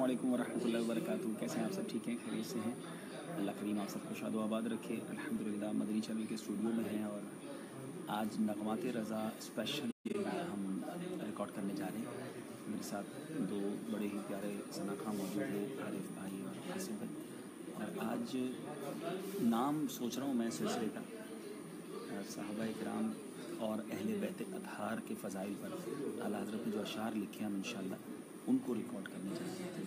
अस्सलामुअलैकुम वरहमतुल्लाहि वबरकातुहू। कैसे हैं आप सब? ठीक हैं, खैरियत से हैं? अल्लाह करीम आप सबको शाद आबाद रखे। अल्हम्दुलिल्लाह मदनी चैनल के स्टूडियो में हैं और आज नगमात रज़ा स्पेशल हम रिकॉर्ड करने जा रहे हैं। मेरे साथ दो बड़े ही प्यारे सनाखा मौजूद हैं, आरिफ भाई और हासिफ भाई। और आज नाम सोच रहा हूँ मैं सिलसिले का सहाबा इकराम और अहले बैत अतहार के फ़ज़ाइल पर आला हज़रत ने जो अशार लिखे हैं हम इंशाअल्लाह उनको रिकॉर्ड करने जा रहे थे।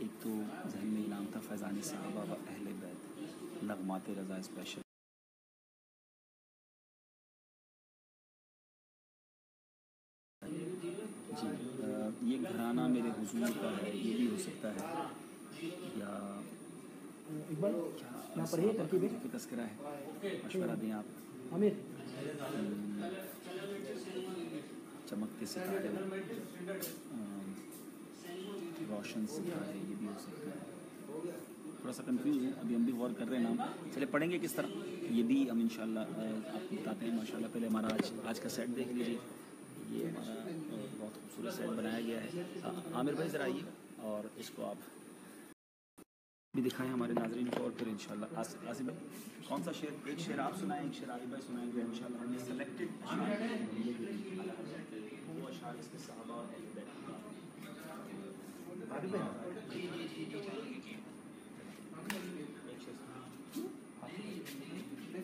एक तो जहन में इनाम था फैज़ान सहाबा व अहले बैत नगमात रज़ा स्पेशल। जी ये घराना मेरे हुजूर का है, ये भी हो सकता है, या यहाँ पर है तरकीब की तस्करा है, मशवरा दें आप। आमिर चमकते सितारे, रोशन सितारे, ये भी हो सकता है। थोड़ा सा कंफ्यूज है, अभी हम भी गौर कर रहे हैं नाम। चले पढ़ेंगे किस तरह, ये भी हम इंशाल्लाह आपको बताते हैं। माशाल्लाह पहले हमारा आज का सेट देख लीजिए। ये हमारा बहुत खूबसूरत सेट बनाया गया है। आमिर भाई ज़रा आइए और इसको आप भी दिखाएं हमारे नाज़रीन को। और फिर इंशाल्लाह आसिफ भाई कौन सा शेर, एक शेर आप सुनाएं, एक शेर आरिफ भाई सुनाएंगे इंशाल्लाह। हमने सेलेक्टेड वो अशार इसके सहाबा और अहले बैत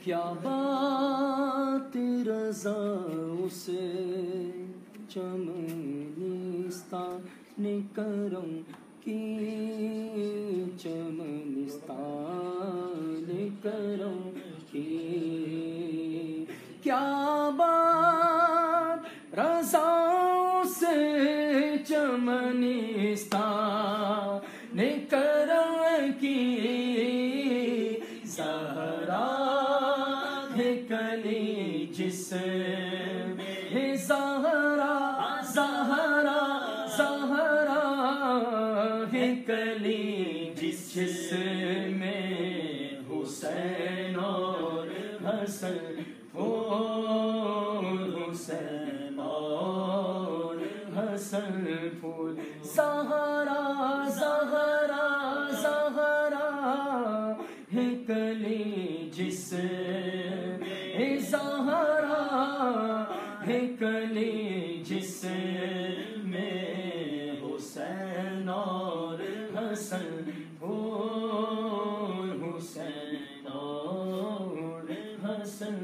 क्या बात रज़ा उसे चमनिस्तान करम की, चमनिस्तान करम की। क्या बात रज़ा उसे चमनिस्तान करम की, ज़हरा है कली जिसमें ज़हरा ज़हरा ज़हरा है कली जिसमें हुसैन और हसन फूल, हुसैन और हसन फूल। ज़हरा ज़हरा ज़हरा है कली जिसमें ज़हरा है कली जिसमें हुसैन और हसन फूल, हुसैन और हसन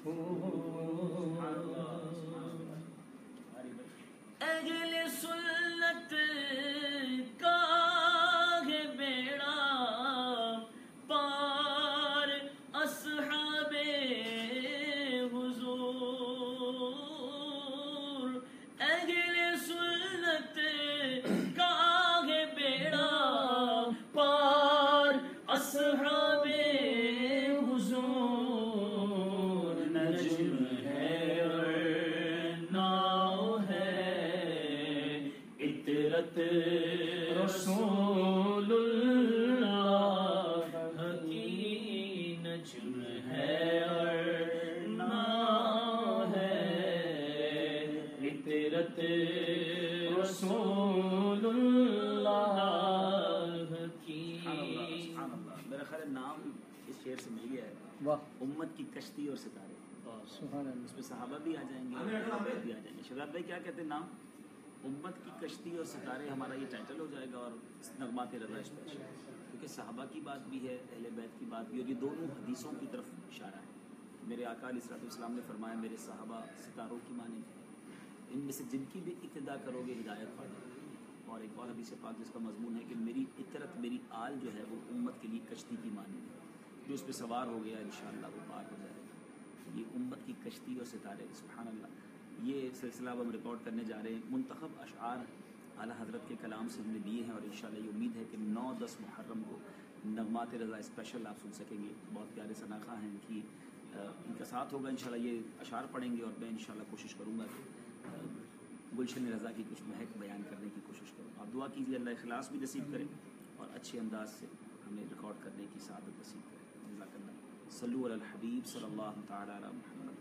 फूल। अहले सुन्नत का है बेड़ा पार, अस्हाबे हुजूर। अहले सुन्नत का है बेड़ा पार, अस्हाबे हुजूर। नज्म है और नाव है, इतरत रसूलुल्लाह की। नज्म है और नाव है, इतरत रसूलुल्लाह की। मेरा ख्याल है नाम इस शेर से मिल गया है, वाह, उम्मत की कश्ती और सितारे। सुभान अल्लाह। इसमें सहाबा भी आ जाएंगे, अहले बैत भी आ जाएंगे। शबाब भाई क्या कहते हैं नाम? उम्मत की कश्ती और सितारे हमारा ये टाइटल हो जाएगा और नगमात रज़ा स्पेशल, क्योंकि सहाबा की बात भी है, अहले बैत की बात भी, और ये दोनों हदीसों की तरफ इशारा है। मेरे आका अलैहिस्सलाम ने फरमाया मेरे सहाबा सितारों की मानेंगे, इनमें से जिनकी भी इक्तिदा करोगे हिदायत पाओगे। और एक और हदीस पाक जिसका मजमून है कि मेरी इतरत, मेरी आल जो है वो उम्मत के लिए कश्ती की मानेंगे, जो उस पर सवार हो गया इंशाअल्लाह वो पार हो जाएगा। ये उम्मत की कश्ती और सितारे, सुभान अल्लाह। ये सिलसिला अब हम रिकॉर्ड करने जा रहे हैं। मुंतखब अशार आला हज़रत के कलाम से हमने लिए हैं और इंशाअल्लाह ये उम्मीद है कि 9-10 मुहर्रम को नगमात रज़ा स्पेशल आप सुन सकेंगे। बहुत प्यारे सनाखा हैं इनकी, इनका साथ होगा इंशाअल्लाह। ये अशार पढ़ेंगे और मैं इंशाअल्लाह कोशिश करूँगा कि गुलशन रज़ा की कुछ महक बयान करने की कोशिश करूँ। आप दुआ कीजिए अल्लाह इखलास भी नसीब करें और अच्छे अंदाज से हमें रिकॉर्ड करने की सआदत नसीब करें। जज़ाकल्लाह। सल्लु अलल हबीब सल्लल्लाहु तआला अला मुहम्मद।